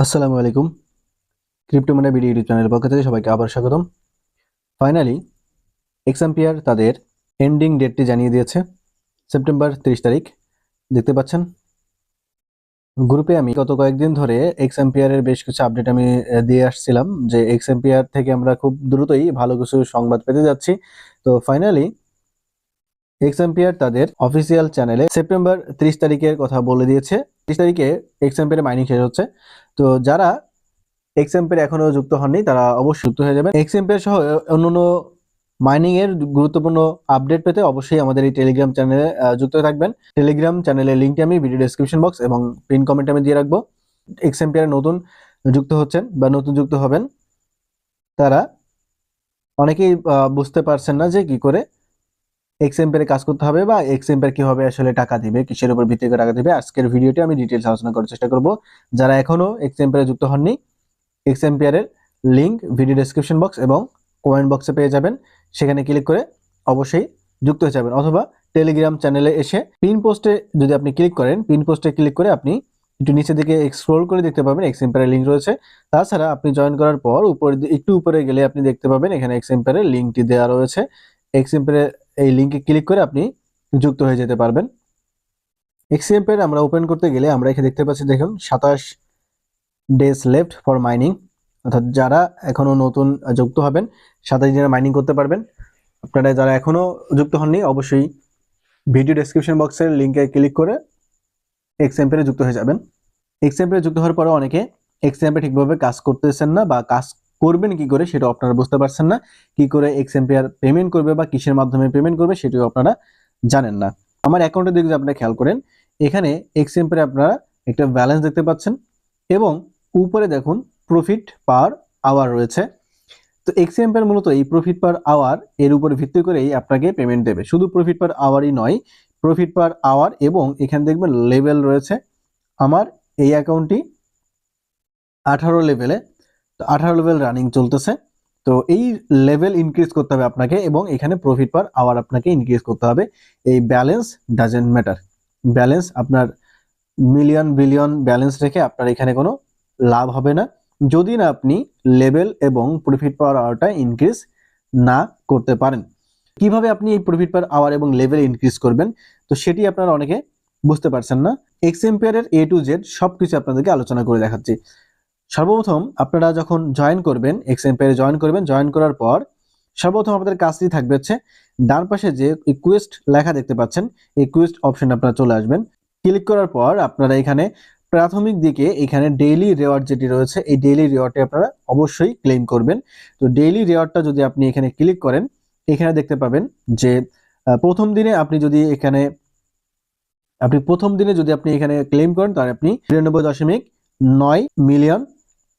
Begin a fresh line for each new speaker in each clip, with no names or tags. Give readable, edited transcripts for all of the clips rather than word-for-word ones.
আসসালামু আলাইকুম। ক্রিপ্টো মানি video YouTube চ্যানেলের পক্ষ থেকে সবাইকে আবার স্বাগতম। ফাইনালি এক্সাম্পিয়ার তাদের এন্ডিং ডেটটি জানিয়ে দিয়েছে, সেপ্টেম্বর 30 তারিখ। দেখতে পাচ্ছেন গ্রুপে আমি গত কয়েকদিন ধরে এক্সাম্পিয়ারের বেশ কিছু আপডেট আমি দিয়ে আসছিলাম যে এক্সাম্পিয়ার থেকে আমরা খুব দ্রুতই ভালো কিছু সংবাদ পেতে যাচ্ছি। তো ফাইনালি এক্সাম্পিয়ার তাদের অফিসিয়াল চ্যানেলে সেপ্টেম্বর 30 তারিখের কথা বলে দিয়েছে। 30 তারিখে এক্সাম্পিয়ারের মাইনিং শেষ হচ্ছে। তো যারা এক্সএমপের এখনো যুক্ত হননি তারা অবশ্যই যুক্ত হয়ে যাবেন। এক্সএমপের সহ অন্যান্য মাইনিং এর গুরুত্বপূর্ণ আপডেট পেতে অবশ্যই আমাদের এই টেলিগ্রাম চ্যানেলে যুক্ত থাকবেন। টেলিগ্রাম চ্যানেলের লিঙ্কটি আমি ভিডিও ডেসক্রিপশন বক্স এবং পিন কমেন্টে আমি দিয়ে রাখবো। এক্সএমপিআর নতুন যুক্ত হচ্ছেন বা নতুন যুক্ত হবেন তারা অনেকেই বুঝতে পারছেন না যে কি করে এক্সএমপিআর কাজ করতে হবে বা এক্সএমপিআর কিভাবে আসলে টাকা দিবে, কিসের উপর ভিত্তি করে টাকা দিবে। আজকের ভিডিওতে আমি ডিটেইলস আলোচনা করার চেষ্টা করব। যারা এখনো এক্সএমপিআর যুক্ত হননি, এক্সএমপিআর এর লিংক ভিডিও ডেসক্রিপশন বক্স এবং কমেন্ট বক্সে পেয়ে যাবেন। সেখানে ক্লিক করে অবশ্যই যুক্ত হয়ে যাবেন, অথবা টেলিগ্রাম চ্যানেলে এসে পিন পোস্টে যদি আপনি ক্লিক করেন, পিন পোস্টে ক্লিক করে আপনি একটু নিচের দিকে স্ক্রল করে দেখতে পাবেন এক্সএমপিআর এর লিংক রয়েছে। তাছাড়া আপনি জয়েন করার পর একটু উপরে গেলে আপনি দেখতে পাবেন এখানে এক্সএমপিআর এর লিংকটি দেওয়া রয়েছে। এক্সএমপিআর এর এই লিংকে ক্লিক করে আপনি যুক্ত হয়ে যেতে পারবেন। এক্সএমপিআর আমরা ওপেন করতে গেলে আমরা এখানে দেখতে পাচ্ছি, দেখুন 27 ডেজ লেফট ফর মাইনিং, অর্থাৎ যারা এখনো নতুন যুক্ত হবেন 27 দিনের মাইনিং করতে পারবেন। আপনারা যারা এখনো যুক্ত হননি অবশ্যই ভিডিও ডেসক্রিপশন বক্সের লিংকে ক্লিক করে এক্সএমপিআর যুক্ত হয়ে যাবেন। এক্সএমপিআর যুক্ত হওয়ার পরে অনেকে এক্সএমপিআর ঠিকভাবে কাজ করতেছেন না বা কাজ করবেন কি করে সেটা আপনারা বুঝতে পারছেন না। কি করে এক্সএমপিআর পেমেন্ট করবে বা কিসের মাধ্যমে পেমেন্ট করবে সেটাও আপনারা জানেন না। আমার অ্যাকাউন্টে দিকে যদি আপনারা খেয়াল করেন, এখানে এক্সএমপিআর আপনারা একটা ব্যালেন্স দেখতে পাচ্ছেন এবং উপরে দেখুন প্রফিট পার আওয়ার রয়েছে। তো এক্সএমপিআর মূলত এই প্রফিট পার আওয়ার এর উপর ভিত্তি করেই আপনাকে পেমেন্ট দেবে। শুধু প্রফিট পার আওয়ারই নয়, প্রফিট পার আওয়ার এবং এখানে দেখবেন লেভেল রয়েছে। আমার এই অ্যাকাউন্টটি 18 লেভেলে, তো 18 লেভেল রানিং চলতেছে। তো এই লেভেল ইনক্রিজ করতে হবে আপনাকে এবং এখানে প্রফিট পার আওয়ার আপনাকে ইনক্রিজ করতে হবে। এই ব্যালেন্স ডাজেন্ট ম্যাটার। ব্যালেন্স আপনার মিলিয়ন বিলিয়ন ব্যালেন্স রেখে আপনার এখানে কোনো লাভ হবে না যদি না আপনি লেভেল এবং প্রফিট পার আওয়ারটা ইনক্রিজ না করতে পারেন। কিভাবে আপনি এই প্রফিট পার আওয়ার এবং লেভেল ইনক্রিজ করবেন, তো সেটি আপনারা অনেকে বুঝতে পারছেন না। এক্সএমপিআর এর A to Z সবকিছু আপনাদেরকে আলোচনা করে দেখাচ্ছি। সর্বপ্রথম আপনারা যখন জয়েন করবেন, এক্সএমপিআর জয়েন করবেন, জয়েন করার পর সর্বপ্রথম আপনাদের কাজটি থাকবে হচ্ছে ডান পাশে যে রিকোয়েস্ট লেখা দেখতে পাচ্ছেন, এই রিকোয়েস্ট অপশন আপনারা চলে আসবেন। ক্লিক করার পর আপনারা এখানে প্রাথমিক দিকে এখানে ডেইলি রিওয়ার্ড যেটি রয়েছে, এই ডেইলি রিওয়ার্ডটি আপনারা অবশ্যই ক্লেম করবেন। তো ডেইলি রিওয়ার্ডটা যদি আপনি এখানে ক্লিক করেন, এখানে দেখতে পাবেন যে প্রথম দিনে আপনি যদি এখানে ক্লেম করেন তাহলে আপনি 99.9 মিলিয়ন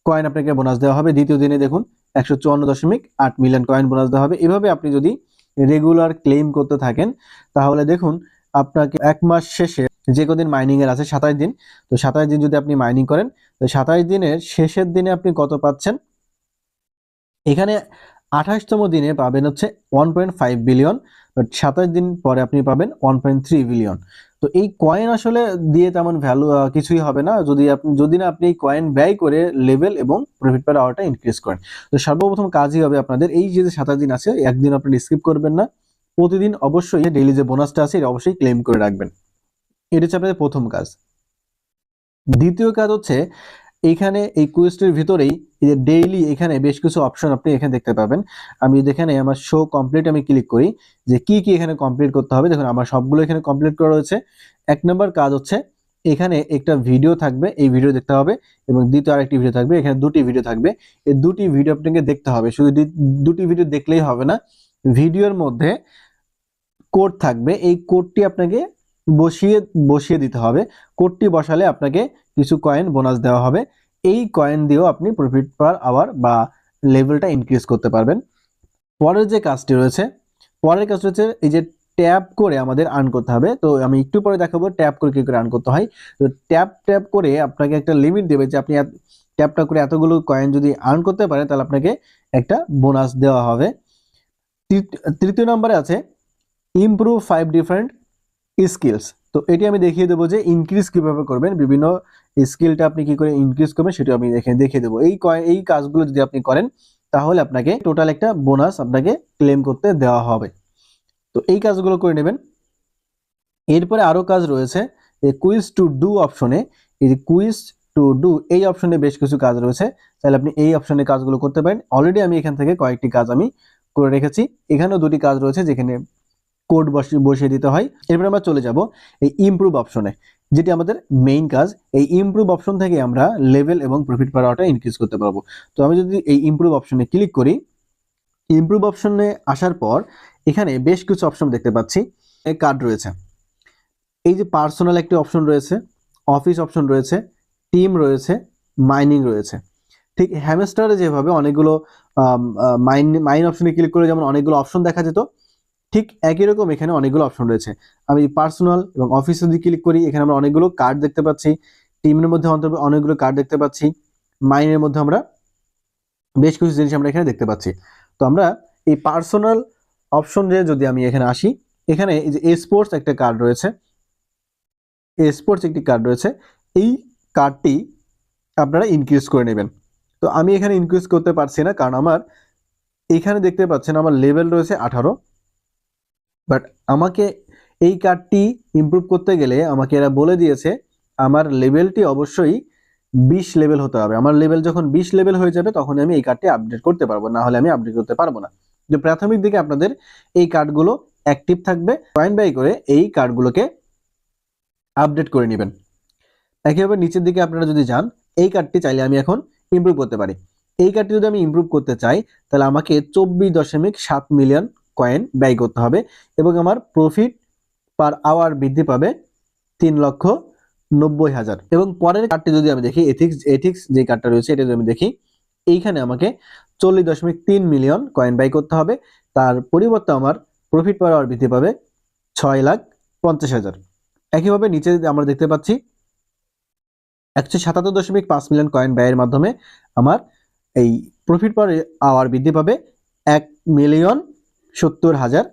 কয়েন আপনাকে বোনাস দেওয়া হবে। দ্বিতীয় দিনে দেখুন 154.8 মিলিয়ন কয়েন বোনাস দেওয়া হবে। এভাবে আপনি যদি রেগুলার ক্লেম করতে থাকেন তাহলে দেখুন আপনাকে এক মাস শেষে যে কদিন মাইনিং এর আছে 27 দিন, তো 27 দিন যদি আপনি মাইনিং করেন তো 27 দিনের শেষের দিনে আপনি কত পাচ্ছেন, এখানে 28তম দিনে পাবেন হচ্ছে 1.5 বিলিয়ন, বাট 27 দিন পরে আপনি পাবেন 1.3 বিলিয়ন। তো এই কয়েন আসলে দিয়ে তেমন ভ্যালু কিছুই হবে না যদি না আপনি এই কয়েন ব্যয় করে লেভেল এবং প্রফিট পার আওয়ারটা ইনক্রিজ করেন। তো সর্বপ্রথম কাজই হবে আপনাদের এই যে 27 দিন আছে, একদিন আপনি স্কিপ করবেন না। প্রতিদিন অবশ্যই ডেইলি যে বোনাসটা আছে এটা অবশ্যই ক্লেম করে রাখবেন। এটা হচ্ছে আপনাদের প্রথম কাজ। দ্বিতীয় কাজ হচ্ছে এইখানে এই কুইজটির ভিতরেই এই যে ডেইলি এখানে বেশ কিছু অপশন আপনি এখানে দেখতে পাবেন। আমি এখানে আমার শো কমপ্লিট আমি ক্লিক করি যে কি কি এখানে কমপ্লিট করতে হবে। দেখুন আমার সবগুলো এখানে কমপ্লিট করা রয়েছে। এক নম্বর কাজ হচ্ছে এখানে একটা ভিডিও থাকবে, এই ভিডিও দেখতে হবে, এবং দ্বিতীয় আরেকটি ভিডিও থাকবে, এখানে দুটি ভিডিও থাকবে। এই দুটি ভিডিও আপনাকে দেখতে হবে। শুধু দুটি ভিডিও দেখলেই হবে না, ভিডিওর মধ্যে কোড থাকবে, এই কোডটি আপনাকে বসিয়ে দিতে হবে। কোডটি বসালে আপনাকে কিছু কয়েন বোনাস দেওয়া হবে। এই কয়েন দিয়েও আপনি প্রফিট পার আওয়ার বা লেভেলটা ইনক্রিজ করতে পারবেন। পরের যে কাজটি রয়েছে, এই যে ট্যাপ করে আমাদের আর্ন করতে হবে। তো আমি একটু পরে দেখাবো ট্যাপ করে কি করে আর্ন করতে হয়। তো ট্যাপ করে আপনাকে একটা লিমিট দেবে যে আপনি ট্যাপটা করে এতগুলো কয়েন যদি আর্ন করতে পারেন তাহলে আপনাকে একটা বোনাস দেওয়া হবে। তৃতীয় নম্বরে আছে ইমপ্রুভ 5 ডিফারেন্ট স্কিলস। তো এটি আমি দেখিয়ে দেবো যে ইনক্রিজ কিভাবে করবেন, বিভিন্ন স্কিলটা আপনি কি করে ইনক্রিজ করবেন সেটা আমি দেখিয়ে দেবো। এই কাজগুলো যদি আপনি করেন তাহলে আপনাকে টোটাল একটা বোনাস আপনাকে ক্লেম করতে দেওয়া হবে। তো এই কাজগুলো করে নেবেন। এরপরে আরো কাজ রয়েছে এই কুইজ টু ডু অপশনে। এই যে কুইজ টু ডু এই অপশনে বেশ কিছু কাজ রয়েছে, তাহলে আপনি এই অপশনে কাজগুলো করতে পারেন। অলরেডি আমি এখান থেকে কয়েকটি কাজ আমি করে রেখেছি, এখানেও দুটি কাজ রয়েছে যেখানে কোড বসিয়ে দিতে হয়। এরপর আমরা চলে যাব এই ইমপ্রুভ অপশনে, যেটি আমাদের মেইন কাজ। এই ইমপ্রুভ অপশন থেকে আমরা লেভেল এবং প্রফিট পার আওয়ারটা ইনক্রিজ করতে পারবো। তো আমি যদি এই ইমপ্রুভ অপশনে ক্লিক করি, ইমপ্রুভ অপশনে আসার পর এখানে বেশ কিছু অপশন দেখতে পাচ্ছি। এই কার্ড রয়েছে, এই যে পার্সোনাল একটি অপশন রয়েছে, অফিস অপশন রয়েছে, টিম রয়েছে, মাইনিং রয়েছে। ঠিক হ্যামস্টারে যেভাবে অনেকগুলো মাইন অপশনে ক্লিক করে যেমন অনেকগুলো অপশন দেখা যেত, ঠিক একই রকম এখানে অনেকগুলো অপশন রয়েছে। আমি পার্সোনাল এবং অফিস যদি ক্লিক করি, এখানে আমরা অনেকগুলো কার্ড দেখতে পাচ্ছি, টিমের মধ্যে অনেকগুলো কার্ড দেখতে পাচ্ছি, মাইনের মধ্যে আমরা বেশ কিছু জিনিস আমরা এখানে দেখতে পাচ্ছি। তো আমরা এই পার্সোনাল অপশন যদি আমি এখানে আসি, এখানে এই যে স্পোর্টস একটা কার্ড রয়েছে, স্পোর্টস একটি কার্ড রয়েছে, এই কার্ডটি আপনারা ইনক্রিজ করে নেবেন। তো আমি এখানে ইনক্রিজ করতে পারছি না, কারণ আমার এখানে দেখতে পাচ্ছেন আমার লেভেল রয়েছে 18, বাট আমাকে এই কার্ডটি ইমপ্রুভ করতে গেলে আমাকে এরা বলে দিয়েছে আমার লেভেলটি অবশ্যই 20 লেভেল হতে হবে। আমার লেভেল যখন 20 লেভেল হয়ে যাবে তখন আমি এই কার্ডটি আপডেট করতে পারবো, না হলে আমি আপডেট করতে পারবো না। যে প্রাথমিক দিকে আপনাদের এই কার্ডগুলো অ্যাক্টিভ থাকবে, কয়েন বাই করে এই কার্ডগুলোকে আপডেট করে নেবেন। একইভাবে নিচের দিকে আপনারা যদি যান, এই কার্ডটি চাইলে আমি এখন ইমপ্রুভ করতে পারি। এই কার্ডটি যদি আমি ইমপ্রুভ করতে চাই তাহলে আমাকে 24.7 মিলিয়ন কয়েন ব্যয় করতে হবে এবং আমার প্রফিট পার আওয়ার বৃদ্ধি পাবে 3,90,000। এবং পরের কার্ডটি যদি আমি দেখি, এথিক্স যে কার্ডটা রয়েছে এটা যদি আমি দেখি, এইখানে আমাকে 40.3 মিলিয়ন কয়েন ব্যয় করতে হবে, তার পরিবর্তে আমার প্রফিট পার আওয়ার বৃদ্ধি পাবে 6,50,000। একইভাবে নিচে আমরা দেখতে পাচ্ছি 177.5 মিলিয়ন কয়েন ব্যয়ের মাধ্যমে আমার এই প্রফিট পার আওয়ার বৃদ্ধি পাবে 1,70,000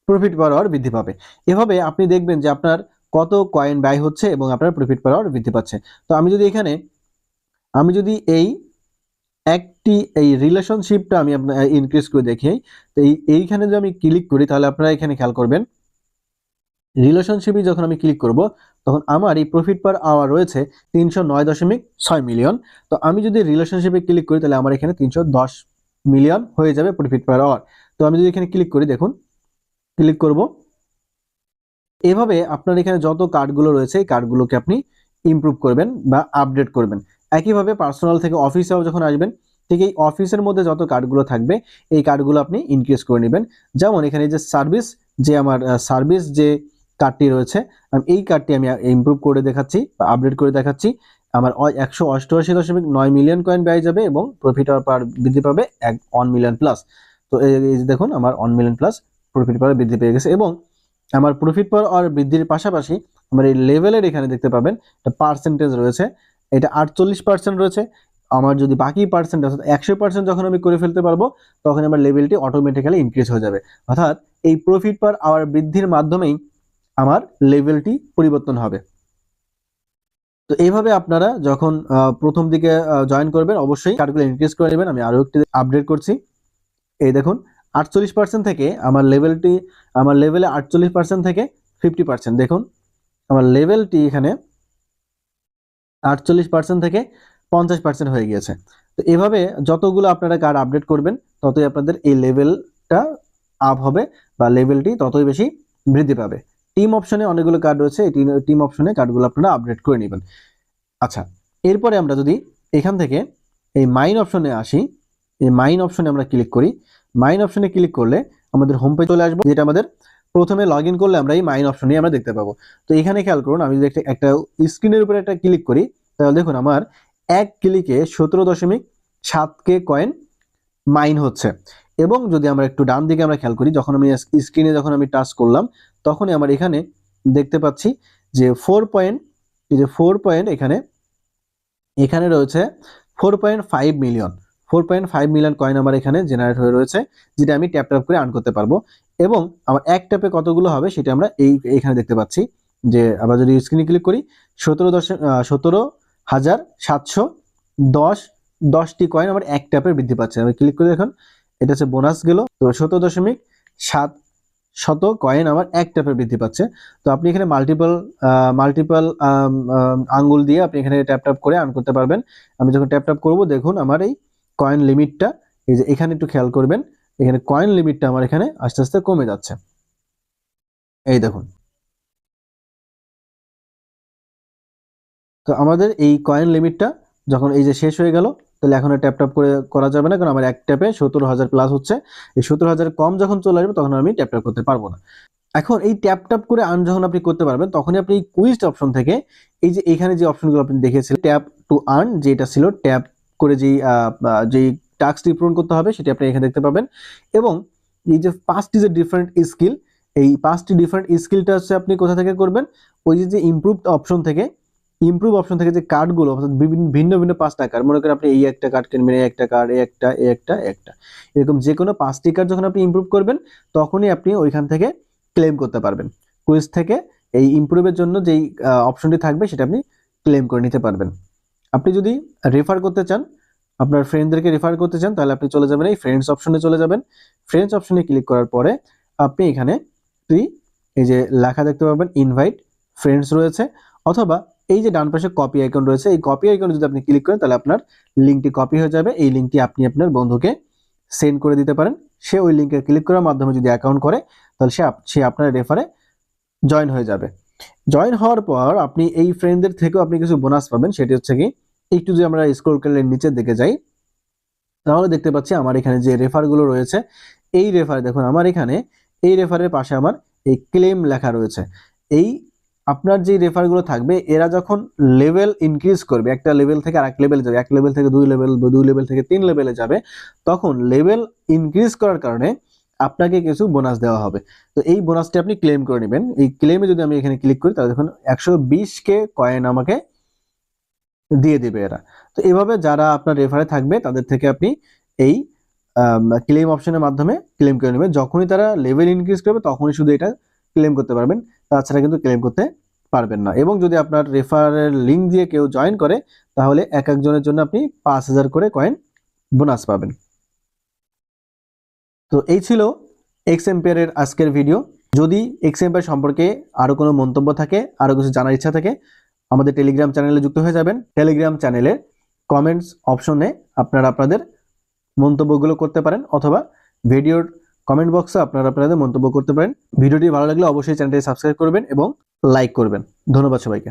প্রফিট পার আওয়ার বৃদ্ধি পাবে। এভাবে আপনি দেখবেন যে আপনার কত কয়েন ব্যয় হচ্ছে এবং আপনার প্রফিট পার আওয়ার বৃদ্ধি পাচ্ছে। তো আমি যদি এই রিলেশনশিপটা আমি আপনার ইনক্রিজ করে দেখি, তো এইখানে যদি আমি ক্লিক করি তাহলে আপনারা এখানে খেয়াল করবেন, রিলেশনশিপে যখন আমি ক্লিক করব তখন আমার এই প্রফিট পার আওয়ার রয়েছে 309.6 মিলিয়ন। তো আমি যদি রিলেশনশিপে ক্লিক করি তাহলে আমার এখানে 310 মিলিয়ন হয়ে যাবে প্রফিট পার আওয়ার। তো আমি যদি এখানে ক্লিক করি, দেখুন ক্লিক করব, এভাবে আপনার এখানে যত কার্ডগুলো রয়েছে এই কার্ডগুলোকে আপনি ইমপ্রুভ করবেন বা আপডেট করবেন। একইভাবে পার্সোনাল থেকে অফিসেও যখন আসবেন, ঠিক এই অফিসের মধ্যে যত কার্ডগুলো থাকবে এই কার্ডগুলো আপনি ইনক্রিজ করে নেবেন। যেমন এখানে যে সার্ভিস যে কার্ডটি রয়েছে, এই কার্ডটি আমি ইমপ্রুভ করে দেখাচ্ছি বা আপডেট করে দেখাচ্ছি। আমার 188.9 মিলিয়ন কয়েন ব্যয় যাবে এবং প্রফিট পার বৃদ্ধি পাবে 1 মিলিয়ন প্লাস। তো এই যে দেখুন আমার 1 মিলিয়ন প্লাস প্রফিট পার বৃদ্ধি পেয়ে গেছে এবং আমার প্রফিট পার আর বৃদ্ধির পাশাপাশি আমার এই লেভেলের এখানে দেখতে পাবেন একটা পার্সেন্টেজ রয়েছে, এটা 48% রয়েছে। আমার যদি বাকি পার্সেন্ট অর্থাৎ 100% যখন আমি করে ফেলতে পারবো তখন আমার লেভেলটি অটোমেটিক্যালি ইনক্রিজ হয়ে যাবে। অর্থাৎ এই প্রফিট পার আওয়ার বৃদ্ধির মাধ্যমেই আমার লেভেলটি পরিবর্তন হবে। তো এইভাবে আপনারা যখন প্রথম দিকে জয়েন করবেন অবশ্যই কার্ডগুলো ইনক্রিজ করে নেবেন। আমি আরো একটি আপডেট করছি, এই দেখুন 48% থেকে আমার লেভেলে 48% থেকে 50%, দেখুন আমার লেভেলটি এখানে 48% থেকে 50% হয়ে গিয়েছে। তো এভাবে যতগুলো আপনারা কার্ড আপডেট করবেন ততই আপনাদের এই লেভেলটা আপ হবে বা লেভেলটি ততই বেশি বৃদ্ধি পাবে। টিম অপশনে অনেকগুলো কার্ড রয়েছে, এই টিম অপশনে কার্ডগুলো আপনারা আপডেট করে নেবেন। আচ্ছা, এরপরে আমরা যদি এখান থেকে এই মাইন অপশনে আসি, এই মাইন অপশনে আমরা ক্লিক করি, মাইন অপশনে ক্লিক করলে আমাদের হোম পেজ চলে আসবে, যেটা আমাদের প্রথমে লগ ইন করলে আমরা এই মাইন অপশনে আমরা দেখতে পাবো। তো এখানে খেয়াল করুন, আমি যদি একটা স্ক্রিনের উপরে একটা ক্লিক করি তাহলে দেখুন আমার এক ক্লিকে 17.7K কয়েন মাইন হচ্ছে। এবং যদি আমরা একটু ডান দিকে আমরা খেয়াল করি, যখন আমি স্ক্রিনে আমি টাচ করলাম তখনই আমার এখানে দেখতে পাচ্ছি যে 4 পয়েন্ট এখানে রয়েছে 4.5 মিলিয়ন কয়েন আমার এখানে জেনারেট হয়ে রয়েছে, যেটা আমি ট্যাপ করে আর্ন করতে পারবো। এবং আমার এক ট্যাপে কতগুলো হবে সেটা আমরা এইখানে দেখতে পাচ্ছি। যে আমরা যদি স্ক্রিনে ক্লিক করি 17,710টি কয়েন আমার এক ট্যাপে বৃদ্ধি পাচ্ছে। আমি ক্লিক করে দেখুন এটা হচ্ছে বোনাস গেল। তো 17.7 কয়েন আমার এক ট্যাপে বৃদ্ধি পাচ্ছে। তো আপনি এখানে মাল্টিপল আঙ্গুল দিয়ে আপনি এখানে ট্যাপ করে আর্ন করতে পারবেন। আমি যখন ট্যাপ করব দেখুন আমার এই কয়েন লিমিটটা, এই যে এখানে একটু খেয়াল করবেন, এখানে কয়েন লিমিটটা আমার এখানে আস্তে আস্তে কমে যাচ্ছে। এই দেখুন, তো আমাদের এই কয়েন লিমিটটা যখন এই যে শেষ হয়ে গেল, তাহলে এখন ট্যাপ করে করা যাবে না, কারণ আমার এক ট্যাপে 17,000 প্লাস হচ্ছে। এই 17,000 কম যখন চলে আসবে তখন আমি ট্যাপ করতে পারবো না। এখন এই ট্যাপ করে আর্ন যখন আপনি করতে পারবেন, তখনই আপনি এই কুইজ অপশন থেকে এই যে এখানে যে অপশনগুলো আপনি দেখেছিলেন ট্যাপ টু আর্ন, যেটা ছিল ট্যাপ করে যেই টাস্কটি পূরণ করতে হবে সেটি আপনি এখানে দেখতে পাবেন। এবং এই যে 5টি যে ডিফারেন্ট স্কিল, এই 5টি ডিফারেন্ট স্কিলটা হচ্ছে আপনি কোথা থেকে করবেন, ওই যে ইমপ্রুভ অপশন থেকে যে কার্ডগুলো ভিন্ন ভিন্ন 5টা কার্ড, মনে করেন আপনি এই একটা কার্ড কিনবেন, এই একটা কার্ড, এই একটা এরকম যে কোনো 5টি কার্ড যখন আপনি ইমপ্রুভ করবেন তখনই আপনি ওইখান থেকে ক্লেম করতে পারবেন। কুইজ থেকে এই ইমপ্রুভের জন্য যেই অপশনটি থাকবে সেটা আপনি ক্লেম করে নিতে পারবেন। আপনি যদি রেফার করতে চান, আপনার ফ্রেন্ডদেরকে রেফার করতে চান, তাহলে আপনি চলে যাবেন এই ফ্রেন্ডস অপশনে চলে যাবেন। ফ্রেন্ডস অপশনে ক্লিক করার পরে আপনি এখানে এই যে লেখা দেখতে পাবেন ইনভাইট ফ্রেন্ডস রয়েছে, অথবা এই যে ডান পাশে কপি আইকন রয়েছে, এই কপি আইকনে যদি আপনি ক্লিক করেন তাহলে আপনার লিঙ্কটি কপি হয়ে যাবে। এই লিঙ্কটি আপনি আপনার বন্ধুকে সেন্ড করে দিতে পারেন। সে ওই লিঙ্কে ক্লিক করার মাধ্যমে যদি অ্যাকাউন্ট করে তাহলে সে আপনার রেফারে জয়েন হয়ে যাবে। জয়েন হওয়ার পর আপনি এই ফ্রেন্ডদের থেকেও আপনি কিছু বোনাস পাবেন। সেটি হচ্ছে কি, একটু যদি আমরা স্ক্রল করলে নিচের দিকে যাই তাহলে দেখতে পাচ্ছি আমার এখানে যে রেফারগুলো রয়েছে, এই রেফার দেখুন আমার এখানে এই রেফারের পাশে আমার এই ক্লেম লেখা রয়েছে। এই আপনার যে রেফারগুলো থাকবে এরা যখন লেভেল ইনক্রিজ করবে, একটা লেভেল থেকে আরেক লেভেলে যাবে, এক লেভেল থেকে 2 লেভেল, 2 লেভেল থেকে 3 লেভেলে যাবে, তখন লেভেল ইনক্রিজ করার কারণে আপনাকে কিছু বোনাস দেওয়া হবে। তো এই বোনাসটি আপনি ক্লেম করে নেবেন। এই ক্লেমে যদি আমি এখানে ক্লিক করি তাহলে দেখুন 120K কয়েন আমাকে দিয়ে দেবে এরা। তো এভাবে যারা আপনার রেফারে থাকবে তাদের থেকে আপনি এই ক্লেম অপশনের মাধ্যমে ক্লেম করে নেবেন। যখনই তারা লেভেল ইনক্রিজ করবে তখনই শুধু এটা ক্লেম করতে পারবেন, তাছাড়া কিন্তু ক্লেম করতে পারবেন না। এবং যদি আপনার রেফারের লিঙ্ক দিয়ে কেউ জয়েন করে তাহলে এক একজনের জন্য আপনি 5,000 করে কয়েন বোনাস পাবেন। তো এই ছিল এক্সএম্পিয়ারের আজকের ভিডিও। যদি এক্সএম্পিয়ার সম্পর্কে আরো কোনো মন্তব্য থাকে, আরো কিছু জানার ইচ্ছা থাকে, আমাদের টেলিগ্রাম চ্যানেলে যুক্ত হয়ে যাবেন। টেলিগ্রাম চ্যানেলের কমেন্টস অপশনে আপনারা আপনাদের মন্তব্যগুলো করতে পারেন, অথবা ভিডিওর কমেন্ট বক্সে আপনারা আপনাদের মন্তব্য করতে পারেন। ভিডিওটি ভালো লাগলে অবশ্যই চ্যানেলটি সাবস্ক্রাইব করবেন এবং লাইক করবেন। ধন্যবাদ সবাইকে।